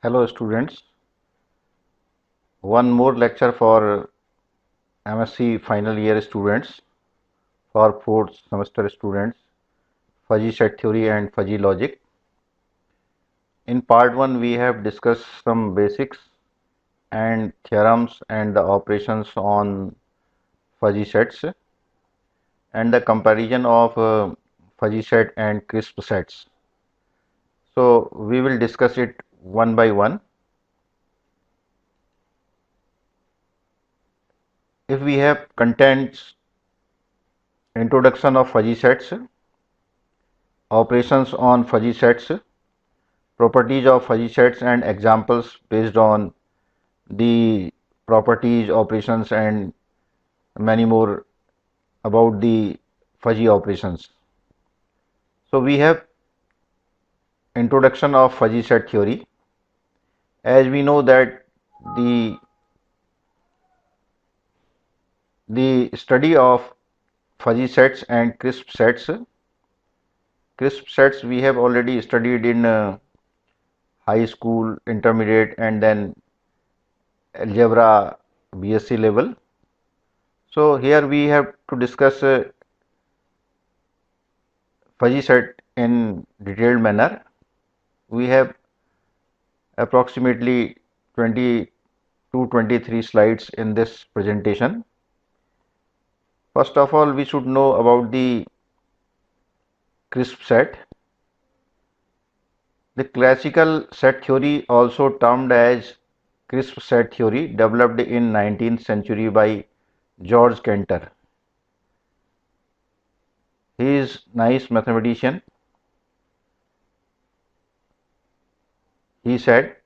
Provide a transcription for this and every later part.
Hello students, one more lecture for MSc final year students, for fourth semester students, fuzzy set theory and fuzzy logic. In part 1 we have discussed some basics and theorems and the operations on fuzzy sets and the comparison of fuzzy set and crisp sets. So we will discuss it one by one. If we have contents, introduction of fuzzy sets, operations on fuzzy sets, properties of fuzzy sets and examples based on the properties, operations and many more about the fuzzy operations. So we have introduction of fuzzy set theory. As we know that the study of fuzzy sets and crisp sets we have already studied in high school, intermediate and then algebra BSc level. So here we have to discuss fuzzy set in detailed manner. We have approximately 20 to 23 slides in this presentation. First of all, we should know about the crisp set. The classical set theory, also termed as crisp set theory, developed in 19th century by George Cantor. He is nice mathematician. He said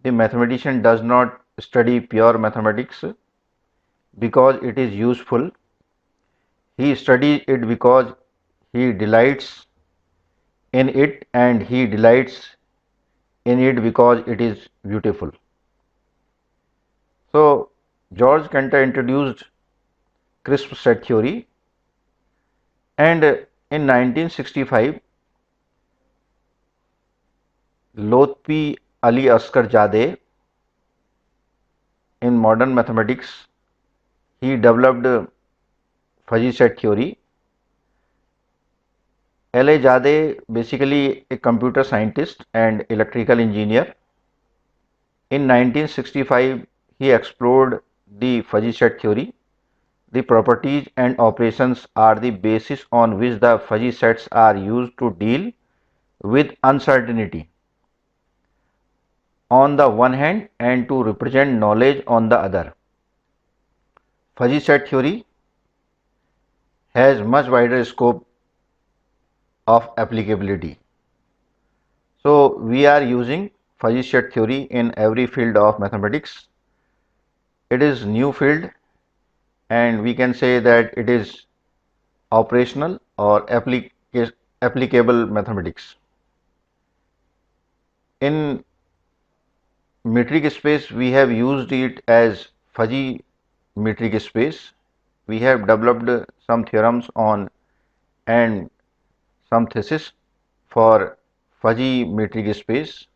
the mathematician does not study pure mathematics because it is useful. He studies it because he delights in it and he delights in it because it is beautiful. So George Cantor introduced crisp set theory, and in 1965 Lotfi Ali Asghar Zadeh, in modern mathematics, he developed fuzzy set theory. L.A. Zadeh, basically a computer scientist and electrical engineer. In 1965, he explored the fuzzy set theory. The properties and operations are the basis on which the fuzzy sets are used to deal with uncertainty on the one hand and to represent knowledge on the other. Fuzzy set theory has much wider scope of applicability. So we are using fuzzy set theory in every field of mathematics. It is new field and we can say that it is operational or applicable mathematics. In metric space we have used it as fuzzy metric space. We have developed some theorems on and some thesis for fuzzy metric space.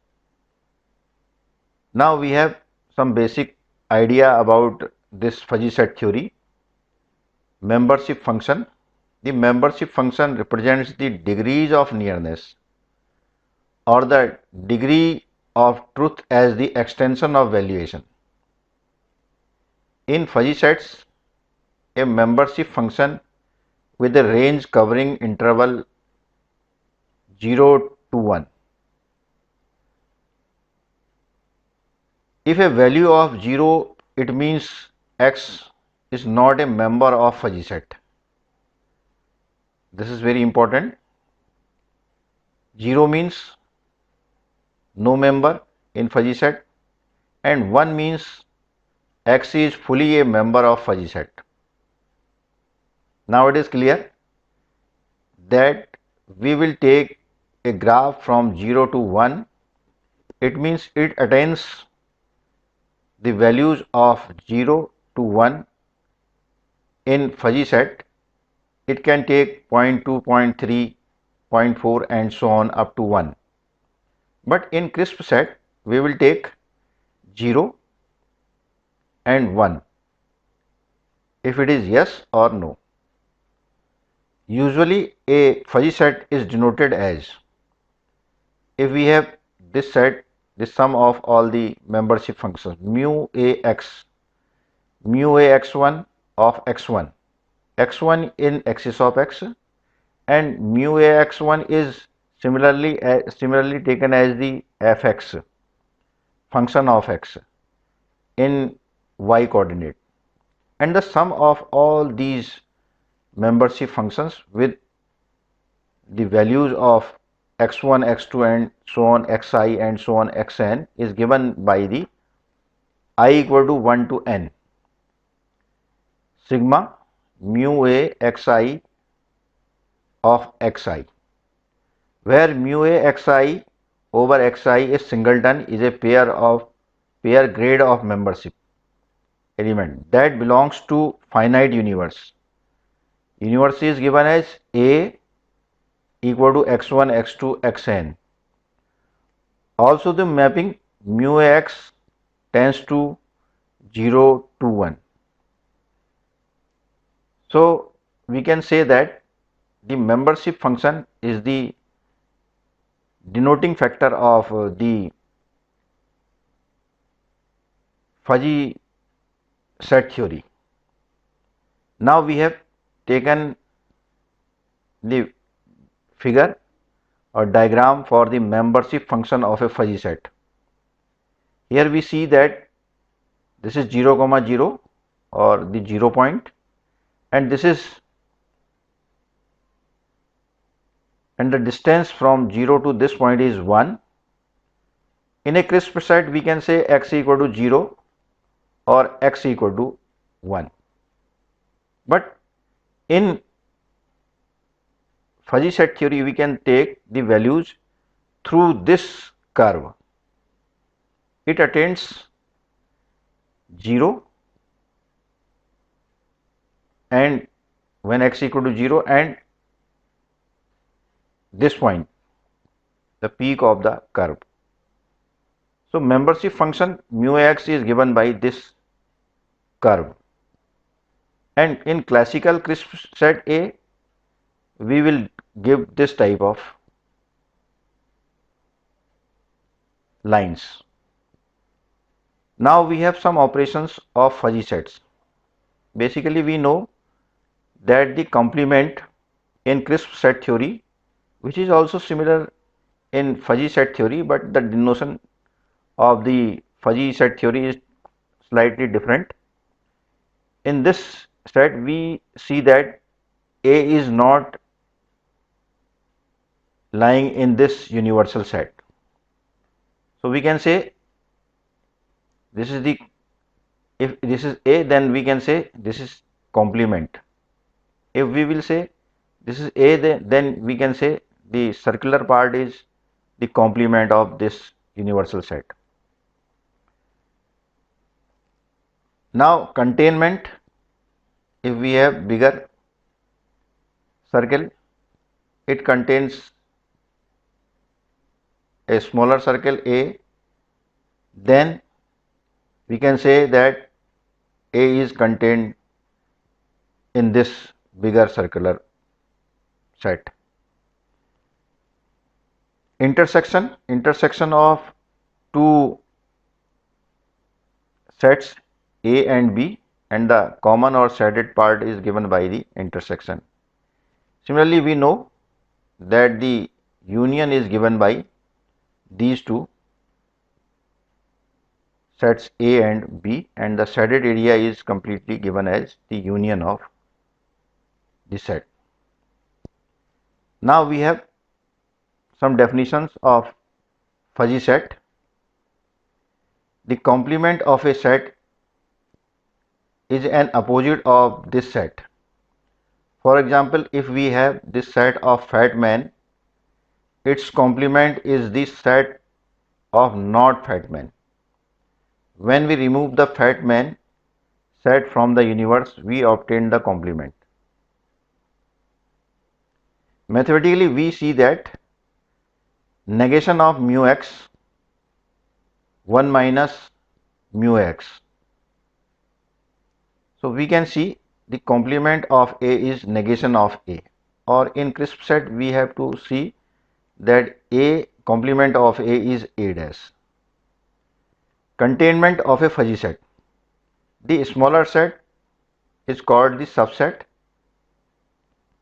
Now we have some basic idea about this fuzzy set theory. Membership function. The membership function represents the degrees of nearness or the degree of truth as the extension of valuation. In fuzzy sets, a membership function with a range covering interval 0 to 1. If a value of 0, it means x is not a member of fuzzy set. This is very important. 0 means no member in fuzzy set and 1 means x is fully a member of fuzzy set. Now it is clear that we will take a graph from 0 to 1. It means it attains the values of 0 to 1 in fuzzy set. It can take 0.2, 0.3, 0.4 and so on up to 1. But in crisp set, we will take 0 and 1 if it is yes or no. Usually a fuzzy set is denoted as, if we have this set, the sum of all the membership functions mu a x1 of x1, x1 in axis of x, and mu a x1 is similarly taken as the fx, function of x, in y coordinate, and the sum of all these membership functions with the values of x1, x2 and so on xi and so on xn is given by the I equal to 1 to n sigma mu a xi of xi, where mu a xi over xi is singleton, is a pair grade of membership element that belongs to finite universe. Universe is given as A equal to x1, x2, xn. Also the mapping mu x tends to 0 to 1. So we can say that the membership function is the denoting factor of the fuzzy set theory. Now we have taken the figure or diagram for the membership function of a fuzzy set. Here we see that this is 0 comma 0 or the 0 point, and this is, and the distance from 0 to this point is 1. In a crisp set we can say x equal to 0 or x equal to 1, but in fuzzy set theory we can take the values through this curve. It attains 0 and when x equal to 0 and this point, the peak of the curve. So membership function mu x is given by this curve, and in classical crisp set A we will give this type of lines. Now we have some operations of fuzzy sets. Basically we know that the complement in crisp set theory, which is also similar in fuzzy set theory, but the denotation of the fuzzy set theory is slightly different. In this set we see that A is not lying in this universal set. So we can say this is the, if this is A, then we can say this is complement. If we will say this is A, then we can say the circular part is the complement of this universal set. Now containment, if we have bigger circle, it contains a smaller circle A, then we can say that A is contained in this bigger circular set. Intersection of two sets A and B, and the common or shaded part is given by the intersection. Similarly, we know that the union is given by these two sets A and B, and the shaded area is completely given as the union of the set. Now we have some definitions of fuzzy set. The complement of a set is an opposite of this set. For example, if we have this set of fat man, its complement is this set of not fat man. When we remove the fat man set from the universe, we obtain the complement. Mathematically, we see that negation of mu x 1 minus mu x. So we can see the complement of A is negation of A, or in crisp set we have to see that A complement of A is A dash. Containment of a fuzzy set. The smaller set is called the subset.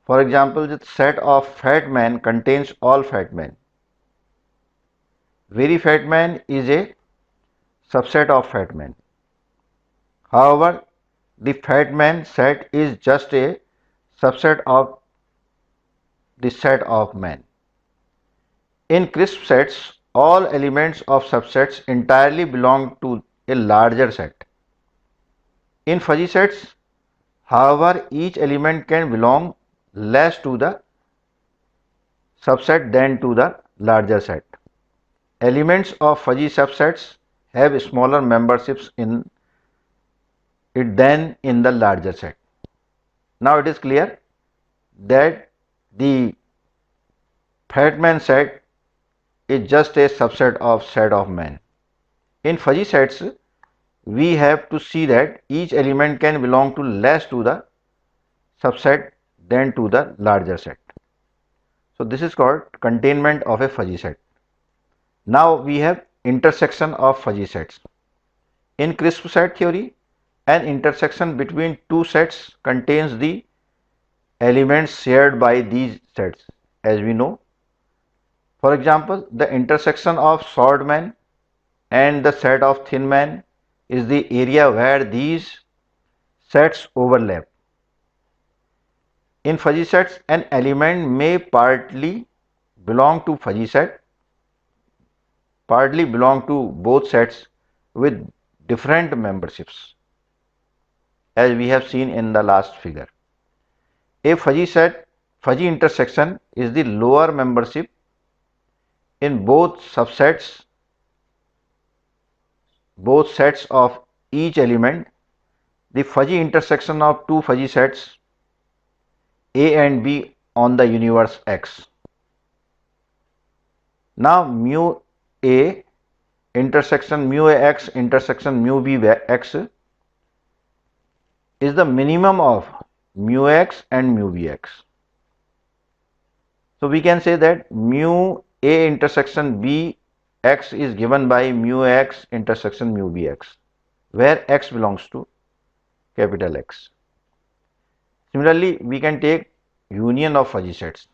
For example, the set of fat man contains all fat men. Very fat man is a subset of fat man. However, the fat man set is just a subset of the set of men. In crisp sets, all elements of subsets entirely belong to a larger set. In fuzzy sets, however, each element can belong less to the subset than to the larger set. Elements of fuzzy subsets have smaller memberships in it than in the larger set. Now it is clear that the fat man set is just a subset of set of men. In fuzzy sets, we have to see that each element can belong to less to the subset than to the larger set. So this is called containment of a fuzzy set. Now we have intersection of fuzzy sets. In crisp set theory, an intersection between two sets contains the elements shared by these sets, as we know. For example, the intersection of short man and the set of thin man is the area where these sets overlap. In fuzzy sets, an element may partly belong to fuzzy set, partly belong to both sets with different memberships, as we have seen in the last figure. A fuzzy intersection is the lower membership in both subsets, both sets of each element. The fuzzy intersection of two fuzzy sets A and B on the universe X. Now mu A intersection mu X intersection mu B X is the minimum of mu X and mu B X. So we can say that mu A intersection B X is given by mu X intersection mu B X, where X belongs to capital X. Similarly, we can take union of fuzzy sets.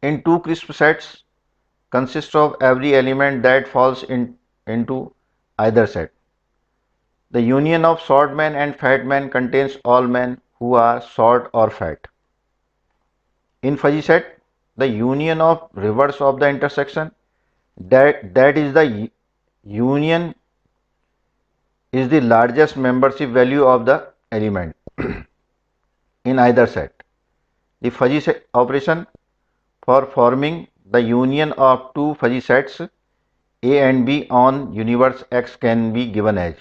In two crisp sets consists of every element that falls into either set. The union of short man and fat man contains all men who are short or fat. In fuzzy set, the union of reverse of the intersection, that is the union is the largest membership value of the element in either set. The fuzzy set operation for forming the union of two fuzzy sets A and B on universe X can be given as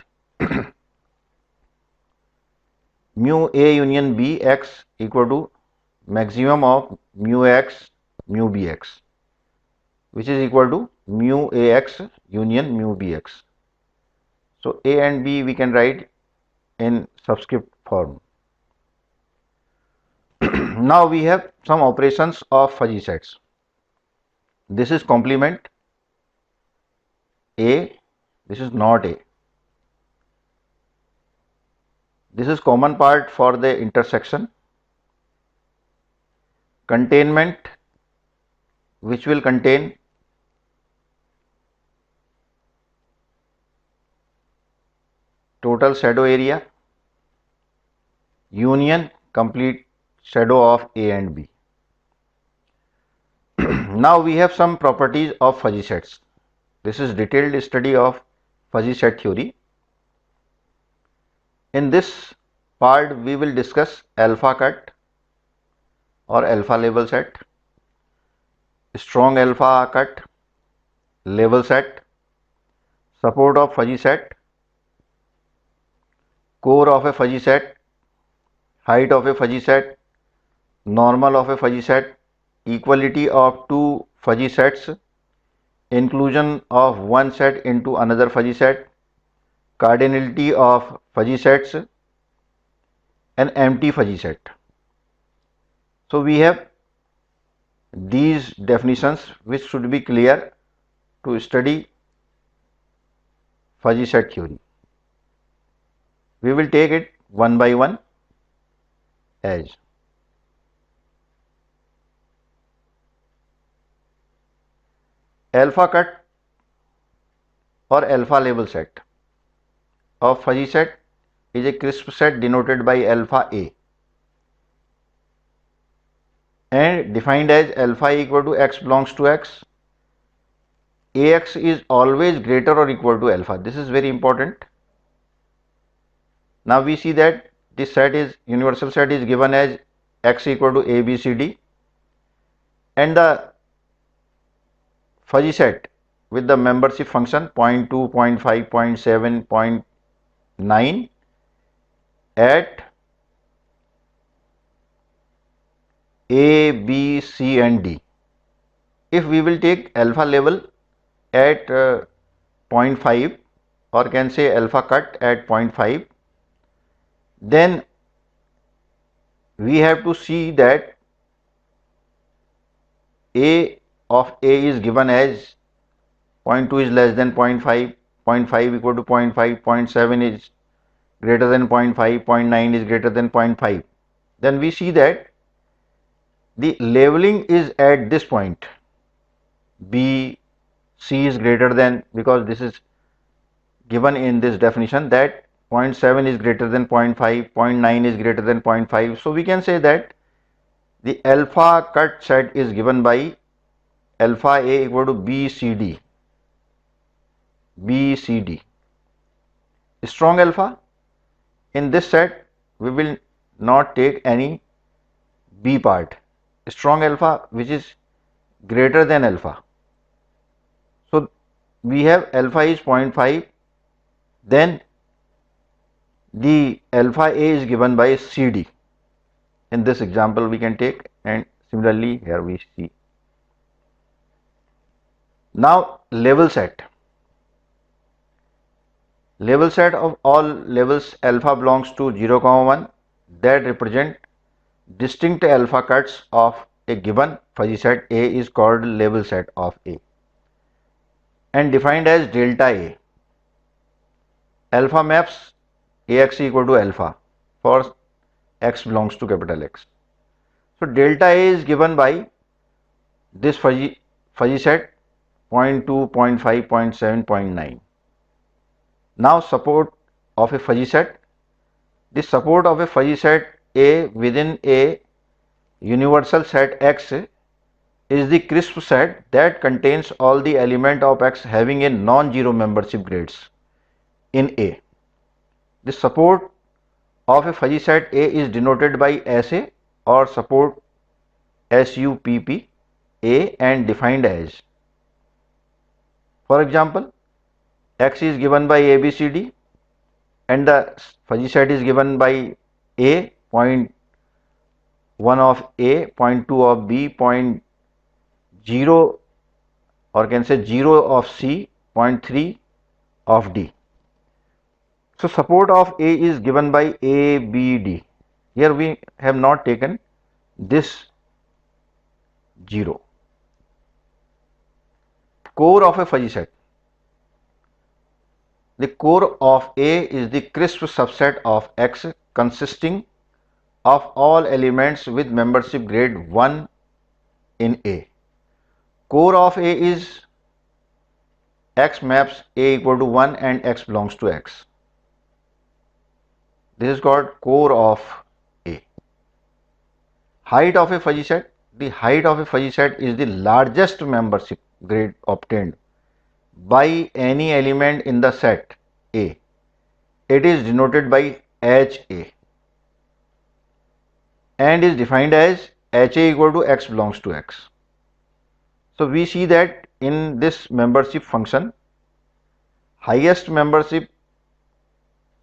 mu A union B X equal to maximum of mu X mu B X, which is equal to mu AX union mu BX. So A and B we can write in subscript form. Now we have some operations of fuzzy sets. This is complement A, this is not A. This is common part for the intersection. Containment, which will contain total shadow area. Union, complete shadow of A and B. Now we have some properties of fuzzy sets. This is detailed study of fuzzy set theory. In this part we will discuss alpha cut or alpha label set, strong alpha cut, label set, support of fuzzy set, core of a fuzzy set, height of a fuzzy set, normal of a fuzzy set, equality of two fuzzy sets, inclusion of one set into another fuzzy set, cardinality of fuzzy sets, and empty fuzzy set. So we have these definitions which should be clear to study fuzzy set theory. We will take it one by one as alpha cut or alpha label set of fuzzy set is a crisp set denoted by alpha A and defined as alpha equal to x belongs to x. Ax is always greater or equal to alpha. This is very important. Now we see that this set is universal set is given as x equal to a, b, c, d, and the fuzzy set with the membership function 0.2, 0.5, 0.7, 0.9 at a, b, c and d. If we will take alpha level at 0.5 or can say alpha cut at 0.5, then we have to see that a of a is given as 0.2 is less than 0.5, 0.5 equal to 0.5, 0.7 is greater than 0.5, 0.9 is greater than 0.5. Then we see that the leveling is at this point. B, C is greater than, because this is given in this definition that 0.7 is greater than 0.5, 0.9 is greater than 0.5. So we can say that the alpha cut set is given by alpha A equal to BCD. BCD. Strong alpha. In this set, we will not take any B part. Strong alpha which is greater than alpha. So we have alpha is 0.5, then the alpha A is given by CD. In this example we can take, and similarly here we see. Now level set. Level set of all levels alpha belongs to 0, 1 that represent distinct alpha cuts of a given fuzzy set A is called level set of A and defined as delta A. Alpha maps Ax equal to alpha for x belongs to capital X. So delta A is given by this fuzzy set 0.2, 0.5, 0.7, 0.9. Now support of a fuzzy set. The support of a fuzzy set A within a universal set X is the crisp set that contains all the element of X having a non-zero membership grades in A. The support of a fuzzy set A is denoted by SA or support SUPP A and defined as, for example, X is given by ABCD and the fuzzy set is given by A, 0.1 of A, 0.2 of B, 0.0 or can say 0 of C, 0.3 of D. So support of A is given by ABD. Here we have not taken this 0. Core of a fuzzy set. The core of A is the crisp subset of X consisting of all elements with membership grade 1 in A. Core of A is X maps A equal to 1 and X belongs to X. This is called core of A. Height of a fuzzy set. The height of a fuzzy set is the largest membership grade obtained by any element in the set A. It is denoted by HA and is defined as HA equal to X belongs to X. So we see that in this membership function, highest membership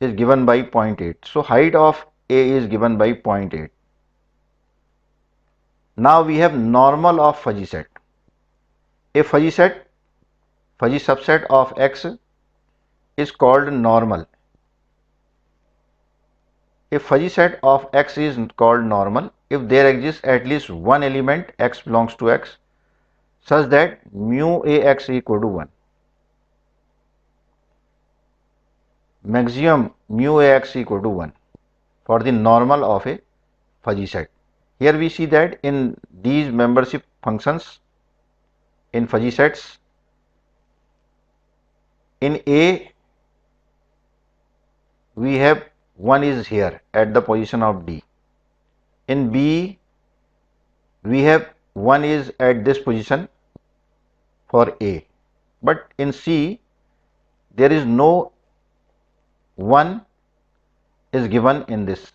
is given by 0.8. So height of A is given by 0.8. Now we have normal of fuzzy set. A fuzzy set fuzzy subset of X is called normal. A fuzzy set of X is called normal if there exists at least one element X belongs to X such that mu AX equal to 1. Maximum mu AX equal to 1 for the normal of a fuzzy set. Here we see that in these membership functions in fuzzy sets, in A we have 1 is here at the position of D. In B we have 1 is at this position for A. But in C there is no 1 is given in this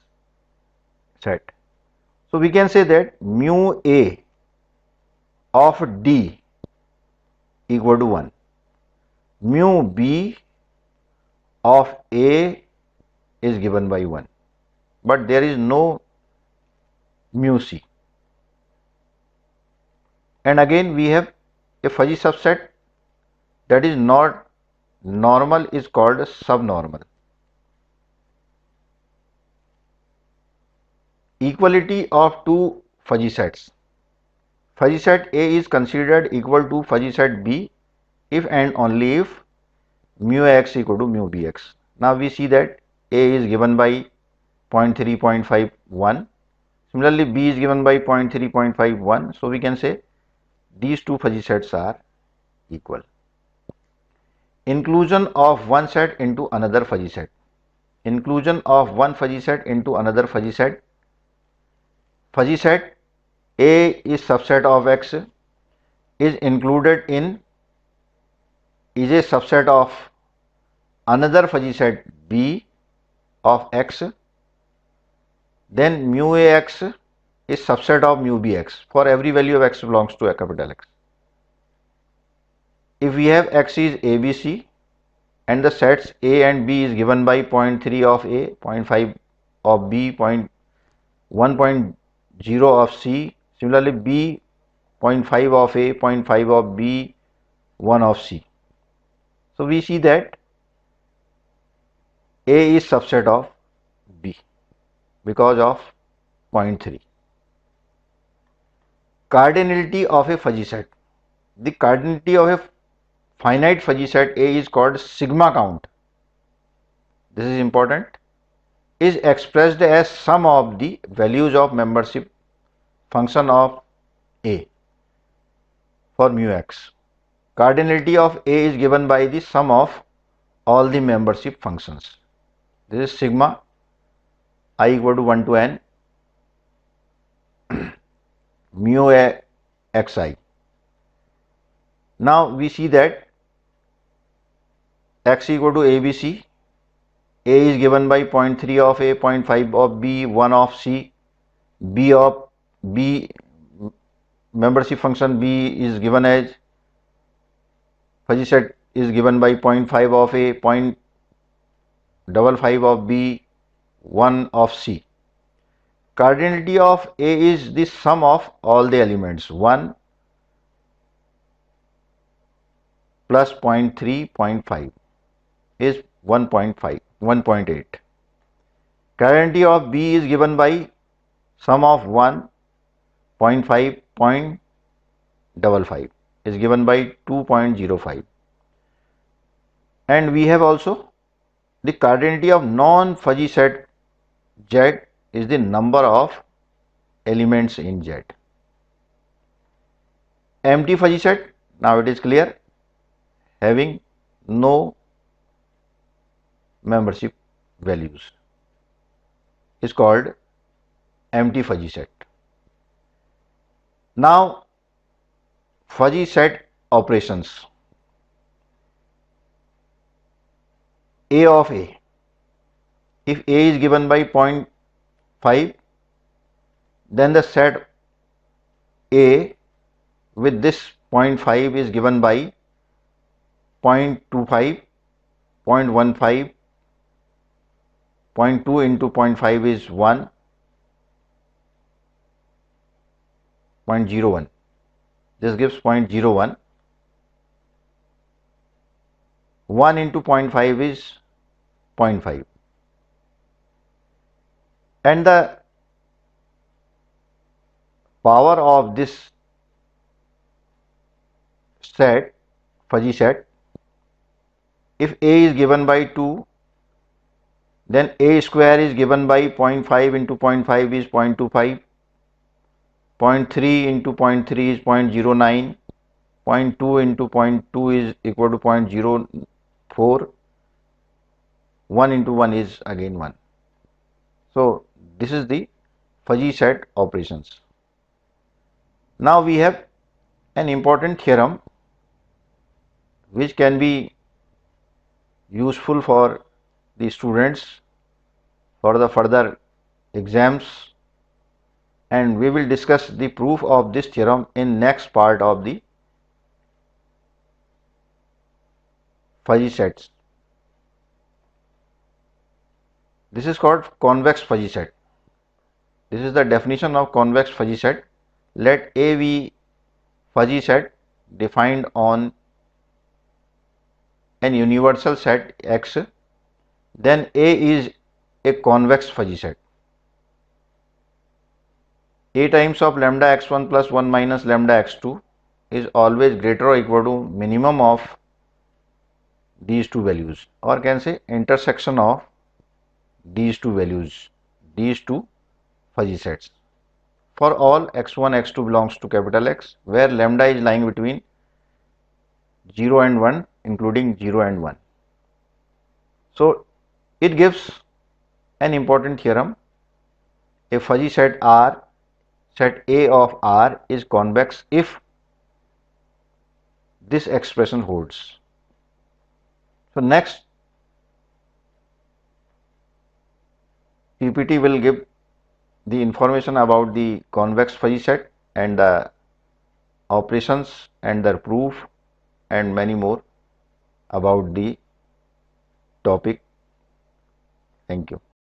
set. So we can say that mu A of D equal to 1. Mu B of A is given by 1, but there is no mu C. And again we have a fuzzy subset that is not normal is called subnormal. Equality of two fuzzy sets. Fuzzy set A is considered equal to fuzzy set B if and only if mu X equal to mu Bx. Now we see that A is given by 0.3, 0.51. Similarly, B is given by 0.3, 0.51. So we can say these two fuzzy sets are equal. Inclusion of one set into another fuzzy set. Inclusion of one fuzzy set into another fuzzy set. Fuzzy set A is subset of X is included in is a subset of another fuzzy set B of X. Then mu AX is subset of mu Bx for every value of X belongs to a capital X. If we have X is ABC and the sets A and B is given by 0.3 of A, 0.5 of B, 1.0 of C, similarly B 0.5 of A, 0.5 of B, 1 of C. So we see that A is subset of B because of 0.3. Cardinality of a fuzzy set. The cardinality of a finite fuzzy set A is called sigma count. This is important. Is expressed as sum of the values of membership function of A for mu X. Cardinality of A is given by the sum of all the membership functions. This is sigma I equal to 1 to n mu A xi. Now we see that X equal to ABC. A is given by 0.3 of A, 0.5 of B, 1 of C. B of B membership function B is given as fuzzy set is given by 0.5 of A, 0.55 of B, 1 of C. Cardinality of A is the sum of all the elements 1 plus 0.3, 0.5 is 1.5, 1.8. Cardinality of B is given by sum of 1, 0.5, 0.55 is given by 2.05. And we have also the cardinality of non-fuzzy set Z is the number of elements in Z. Empty fuzzy set, now it is clear, having no membership values is called empty fuzzy set. Now fuzzy set operations. A of A. If A is given by 0.5, then the set A with this 0.5 is given by 0.25, 0.15, 0.2 into 0.5 is 1, 0.01. This gives 0.01. 1 into 0.5 is 0.5, and the power of this set, fuzzy set, if A is given by 2, then A square is given by 0.5 into 0.5 is 0.25, 0.3 into 0.3 is 0.09, 0.2 into 0.2 is equal to 0.04, 1 into 1 is again 1. So this is the fuzzy set operations. Now we have an important theorem which can be useful for the students for the further exams, and we will discuss the proof of this theorem in next part of the fuzzy sets. This is called convex fuzzy set. This is the definition of convex fuzzy set. Let A be fuzzy set defined on an universal set X, then A is a convex fuzzy set. A times of lambda x1 plus 1 minus lambda x2 is always greater or equal to minimum of these two values, or can say intersection of these two values, these two fuzzy sets, for all x1 x2 belongs to capital X, where lambda is lying between 0 and 1, including 0 and 1. So it gives an important theorem. A fuzzy set R, set A of R is convex if this expression holds. So next PPT will give the information about the convex fuzzy set and the operations and their proof and many more about the topic. Thank you.